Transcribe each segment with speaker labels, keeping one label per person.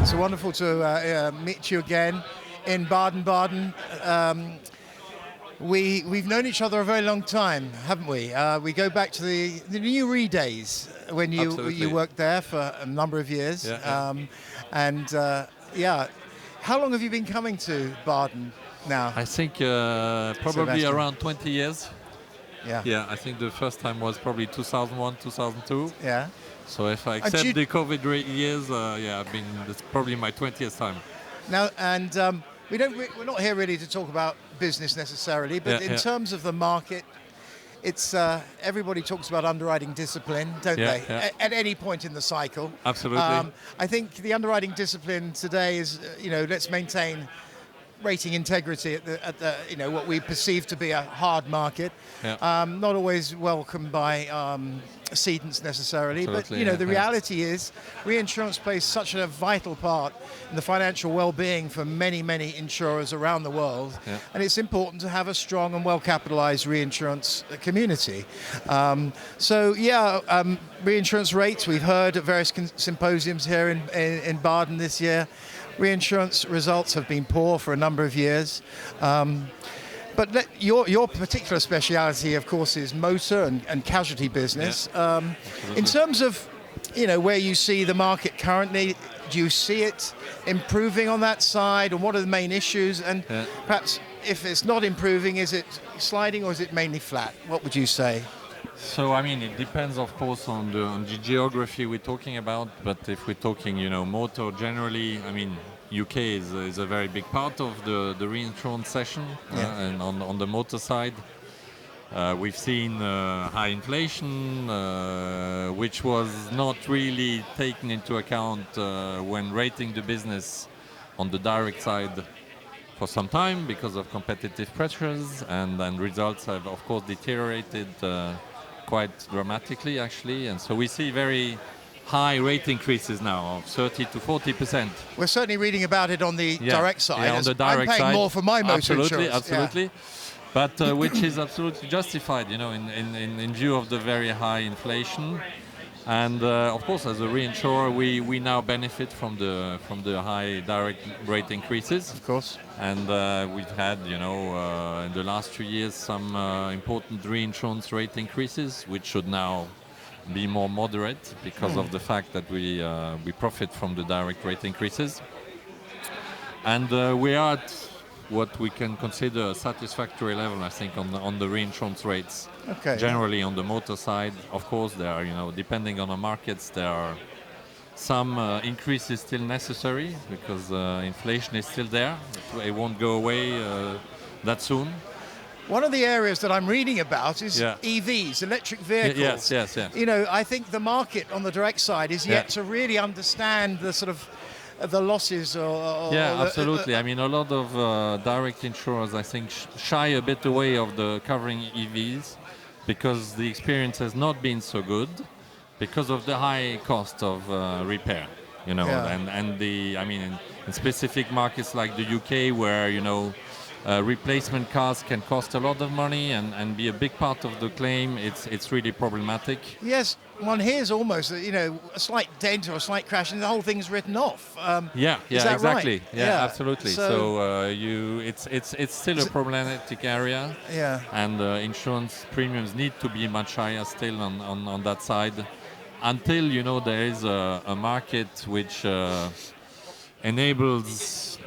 Speaker 1: It's wonderful to meet you again in Baden-Baden. We've known each other a very long time, haven't we? We go back to the New Re days when you worked there for a number of years. How long have you been coming to Baden now?
Speaker 2: I think probably
Speaker 1: Sébastien.
Speaker 2: around 20 years.
Speaker 1: Yeah.
Speaker 2: Yeah, I think the first time was probably 2001, 2002.
Speaker 1: Yeah.
Speaker 2: So if I accept the COVID years, it's probably my 20th time.
Speaker 1: Now, and we're not here really to talk about business necessarily, but in terms of the market, it's everybody talks about underwriting discipline, don't they?
Speaker 2: Yeah.
Speaker 1: At any point in the cycle.
Speaker 2: Absolutely.
Speaker 1: I think the underwriting discipline today is, let's maintain rating integrity at the what we perceive to be a hard market.
Speaker 2: Yeah.
Speaker 1: Not always welcomed by cedents necessarily,
Speaker 2: Absolutely,
Speaker 1: but the reality is reinsurance plays such a vital part in the financial well-being for many insurers around the world, and it's important to have a strong and well-capitalized reinsurance community. Reinsurance rates, we've heard at various symposiums here in Baden this year. Reinsurance results have been poor for a number of years. But your particular speciality, of course, is motor and casualty business. In terms of, where you see the market currently, do you see it improving on that side, and what are the main issues? And perhaps if it's not improving, is it sliding or is it mainly flat? What would you say?
Speaker 2: So, it depends, of course, on the geography we're talking about. But if we're talking, motor generally, UK is a very big part of the reinsurance session. And on the motor side, we've seen high inflation, which was not really taken into account when rating the business on the direct side for some time because of competitive pressures, and then results have, of course, deteriorated quite dramatically, actually. And so we see very high rate increases now of 30 to 40%.
Speaker 1: We're certainly reading about it on the direct side.
Speaker 2: Yeah, on the direct
Speaker 1: I'm paying
Speaker 2: side,
Speaker 1: more for my motor insurance.
Speaker 2: Absolutely. But which is absolutely justified, in view of the very high inflation. And of course, as a reinsurer, we now benefit from the high direct rate increases.
Speaker 1: Of course.
Speaker 2: And we've had, in the last 2 years, some important reinsurance rate increases, which should now be more moderate because of the fact that we profit from the direct rate increases. And we are at what we can consider a satisfactory level, I think, on the reinsurance rates.
Speaker 1: Okay.
Speaker 2: Generally on the motor side, of course, there are, depending on the markets, there are some increases still necessary because inflation is still there. It won't go away that soon.
Speaker 1: One of the areas that I'm reading about is EVs, electric vehicles.
Speaker 2: Yes.
Speaker 1: I think the market on the direct side is yet to really understand the sort of the losses
Speaker 2: absolutely. A lot of direct insurers, I think, shy a bit away of the covering EVs because the experience has not been so good because of the high cost of repair, and the, in specific markets like the UK where, replacement cars can cost a lot of money and be a big part of the claim. It's really problematic.
Speaker 1: Yes, one hears almost a slight dent or a slight crash and the whole thing's written off. Is that
Speaker 2: exactly.
Speaker 1: Right?
Speaker 2: Yeah, absolutely. So it's still a problematic area.
Speaker 1: Yeah.
Speaker 2: And insurance premiums need to be much higher still on that side until there is a market which enables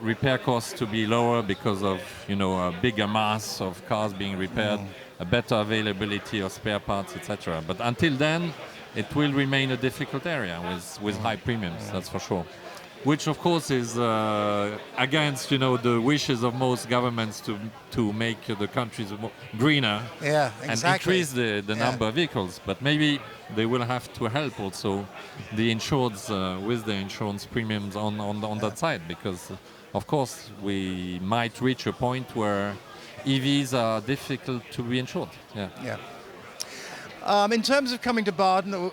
Speaker 2: repair costs to be lower because of a bigger mass of cars being repaired, a better availability of spare parts, etc. But until then, it will remain a difficult area with high premiums, that's for sure. Which of course is against the wishes of most governments to make the countries greener and increase the number of vehicles. But maybe they will have to help also the insureds with the insurance premiums on that side, because of course we might reach a point where EVs are difficult to be insured.
Speaker 1: In terms of coming to Baden,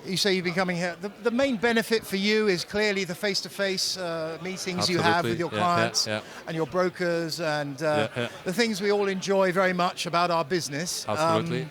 Speaker 1: you say you've been coming here. The main benefit for you is clearly the face-to-face meetings you have with your clients and your brokers and the things we all enjoy very much about our business.
Speaker 2: Absolutely.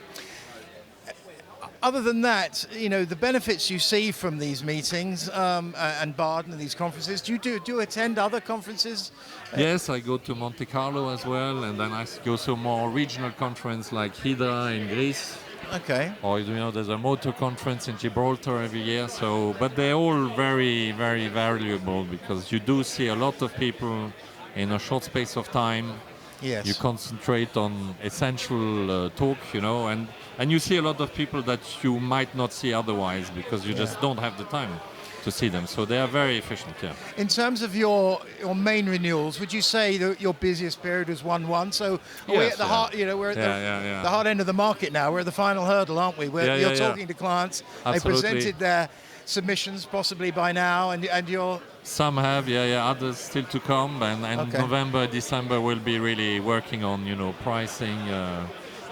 Speaker 1: Other than that, the benefits you see from these meetings and Baden and these conferences, do you attend other conferences?
Speaker 2: Yes, I go to Monte Carlo as well, and then I go to more regional conference like Hydra in Greece.
Speaker 1: Okay.
Speaker 2: Or there's a motor conference in Gibraltar every year. So, but they're all very, very valuable because you do see a lot of people in a short space of time.
Speaker 1: Yes.
Speaker 2: You concentrate on essential talk, and you see a lot of people that you might not see otherwise because you just don't have the time to see them. So they are very efficient, yeah.
Speaker 1: In terms of your main renewals, would you say that your busiest period was 1/1? So we're at the heart, we're at the hard end of the market now. We're at the final hurdle, aren't we? You're talking to clients.
Speaker 2: Absolutely.
Speaker 1: They presented their submissions possibly by now, and you're...
Speaker 2: Some have, others still to come, and
Speaker 1: Okay.
Speaker 2: November, December will be really working on, pricing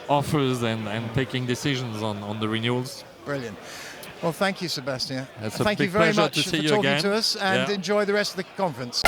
Speaker 2: offers and taking decisions on the renewals.
Speaker 1: Brilliant. Well, thank you, Sébastien.
Speaker 2: It's a
Speaker 1: thank
Speaker 2: big
Speaker 1: you very
Speaker 2: pleasure
Speaker 1: much
Speaker 2: to see
Speaker 1: for
Speaker 2: you
Speaker 1: talking
Speaker 2: again.
Speaker 1: to us, and enjoy the rest of the conference.